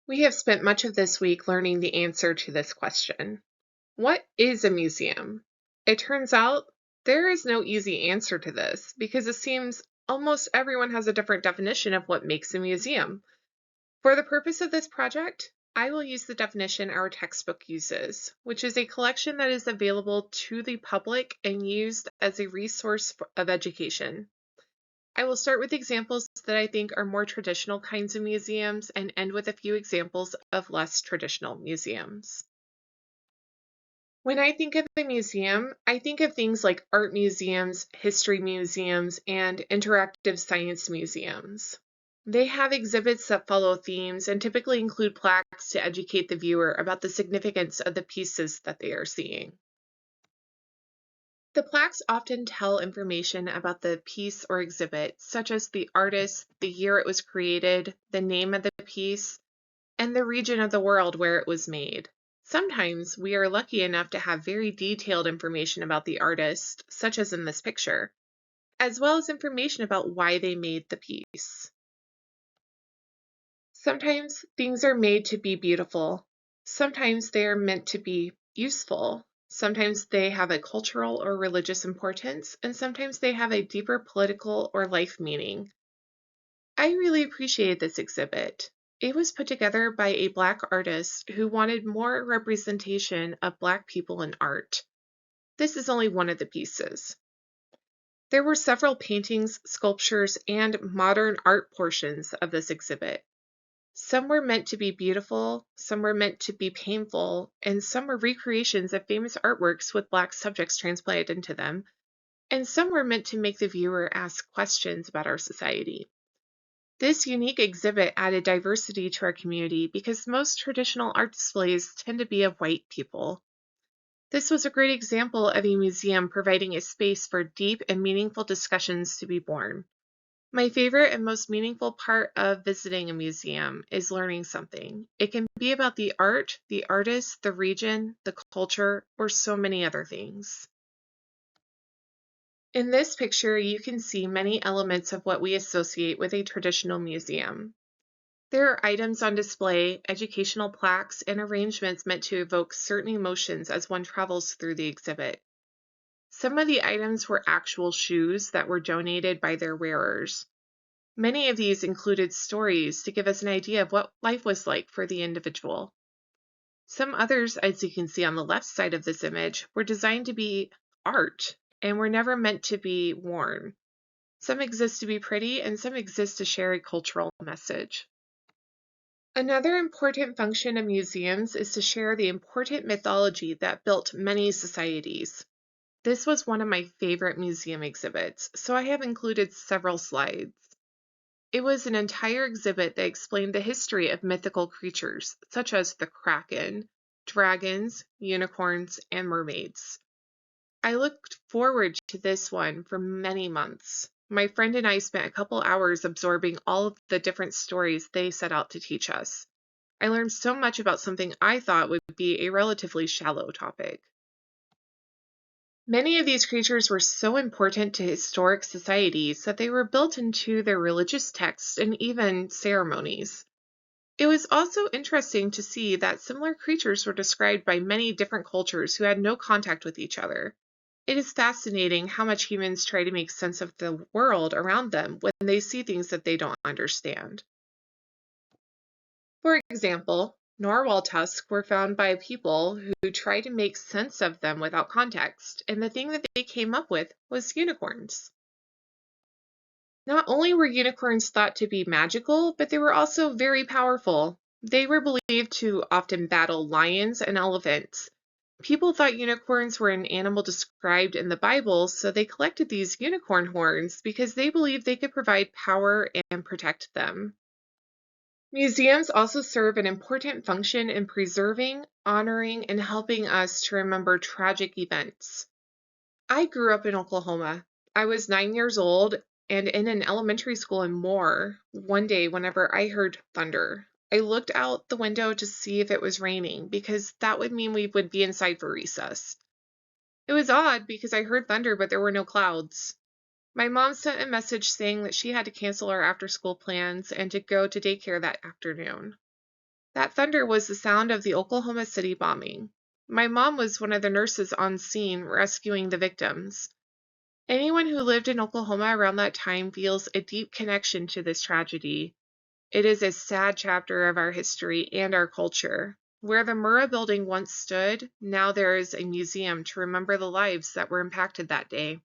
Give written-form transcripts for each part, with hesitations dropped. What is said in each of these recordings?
We have spent much of this week learning the answer to this question. What is a museum? It turns out there is no easy answer to this because it seems almost everyone has a different definition of what makes a museum. For the purpose of this project, I will use the definition our textbook uses, which is a collection that is available to the public and used as a resource of education. I will start with examples that I think are more traditional kinds of museums and end with a few examples of less traditional museums. When I think of a museum, I think of things like art museums, history museums, and interactive science museums. They have exhibits that follow themes and typically include plaques to educate the viewer about the significance of the pieces that they are seeing. The plaques often tell information about the piece or exhibit, such as the artist, the year it was created, the name of the piece, and the region of the world where it was made. Sometimes we are lucky enough to have very detailed information about the artist, such as in this picture, as well as information about why they made the piece. Sometimes things are made to be beautiful. Sometimes they are meant to be useful. Sometimes they have a cultural or religious importance, and sometimes they have a deeper political or life meaning. I really appreciated this exhibit. It was put together by a Black artist who wanted more representation of Black people in art. This is only one of the pieces. There were several paintings, sculptures, and modern art portions of this exhibit. Some were meant to be beautiful, some were meant to be painful, and some were recreations of famous artworks with Black subjects transplanted into them, and some were meant to make the viewer ask questions about our society. This unique exhibit added diversity to our community because most traditional art displays tend to be of white people. This was a great example of a museum providing a space for deep and meaningful discussions to be born. My favorite and most meaningful part of visiting a museum is learning something. It can be about the art, the artist, the region, the culture, or so many other things. In this picture, you can see many elements of what we associate with a traditional museum. There are items on display, educational plaques, and arrangements meant to evoke certain emotions as one travels through the exhibit. Some of the items were actual shoes that were donated by their wearers. Many of these included stories to give us an idea of what life was like for the individual. Some others, as you can see on the left side of this image, were designed to be art and were never meant to be worn. Some exist to be pretty and some exist to share a cultural message. Another important function of museums is to share the important mythology that built many societies. This was one of my favorite museum exhibits, so I have included several slides. It was an entire exhibit that explained the history of mythical creatures, such as the kraken, dragons, unicorns, and mermaids. I looked forward to this one for many months. My friend and I spent a couple hours absorbing all of the different stories they set out to teach us. I learned so much about something I thought would be a relatively shallow topic. Many of these creatures were so important to historic societies that they were built into their religious texts and even ceremonies. It was also interesting to see that similar creatures were described by many different cultures who had no contact with each other. It is fascinating how much humans try to make sense of the world around them when they see things that they don't understand. For example, narwhal tusks were found by people who tried to make sense of them without context, and the thing that they came up with was unicorns. Not only were unicorns thought to be magical, but they were also very powerful. They were believed to often battle lions and elephants. People thought unicorns were an animal described in the Bible, so they collected these unicorn horns because they believed they could provide power and protect them. Museums also serve an important function in preserving, honoring, and helping us to remember tragic events. I grew up in Oklahoma. I was 9 years old and in an elementary school in Moore. One day, whenever I heard thunder, I looked out the window to see if it was raining because that would mean we would be inside for recess. It was odd because I heard thunder, but there were no clouds. My mom sent a message saying that she had to cancel our after-school plans and to go to daycare that afternoon. That thunder was the sound of the Oklahoma City bombing. My mom was one of the nurses on scene rescuing the victims. Anyone who lived in Oklahoma around that time feels a deep connection to this tragedy. It is a sad chapter of our history and our culture. Where the Murrah building once stood, now there is a museum to remember the lives that were impacted that day.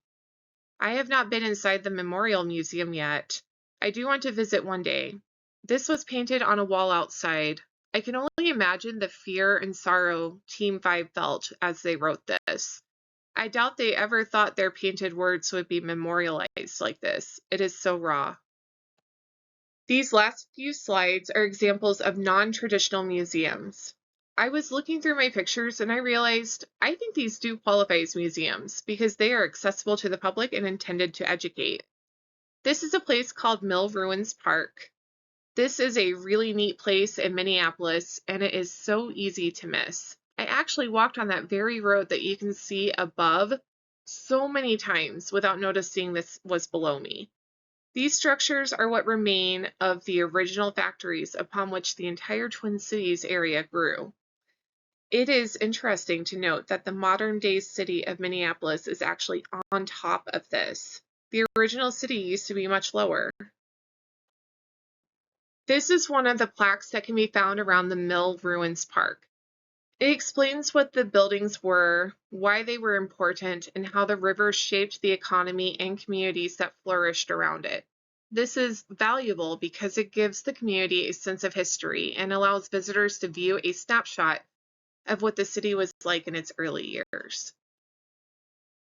I have not been inside the Memorial Museum yet. I do want to visit one day. This was painted on a wall outside. I can only imagine the fear and sorrow Team 5 felt as they wrote this. I doubt they ever thought their painted words would be memorialized like this. It is so raw. These last few slides are examples of non-traditional museums. I was looking through my pictures and I realized I think these do qualify as museums because they are accessible to the public and intended to educate. This is a place called Mill Ruins Park. This is a really neat place in Minneapolis and it is so easy to miss. I actually walked on that very road that you can see above so many times without noticing this was below me. These structures are what remain of the original factories upon which the entire Twin Cities area grew. It is interesting to note that the modern-day city of Minneapolis is actually on top of this. The original city used to be much lower. This is one of the plaques that can be found around the Mill Ruins Park. It explains what the buildings were, why they were important, and how the river shaped the economy and communities that flourished around it. This is valuable because it gives the community a sense of history and allows visitors to view a snapshot of what the city was like in its early years.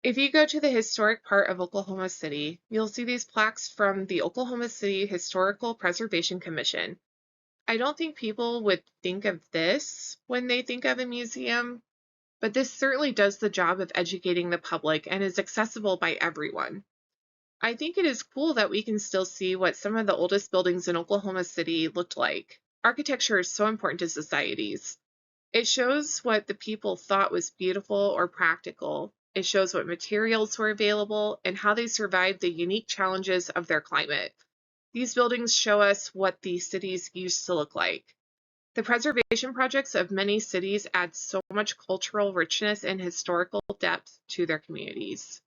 If you go to the historic part of Oklahoma City, you'll see these plaques from the Oklahoma City Historical Preservation Commission. I don't think people would think of this when they think of a museum, but this certainly does the job of educating the public and is accessible by everyone. I think it is cool that we can still see what some of the oldest buildings in Oklahoma City looked like. Architecture is so important to societies. It shows what the people thought was beautiful or practical. It shows what materials were available and how they survived the unique challenges of their climate. These buildings show us what these cities used to look like. The preservation projects of many cities add so much cultural richness and historical depth to their communities.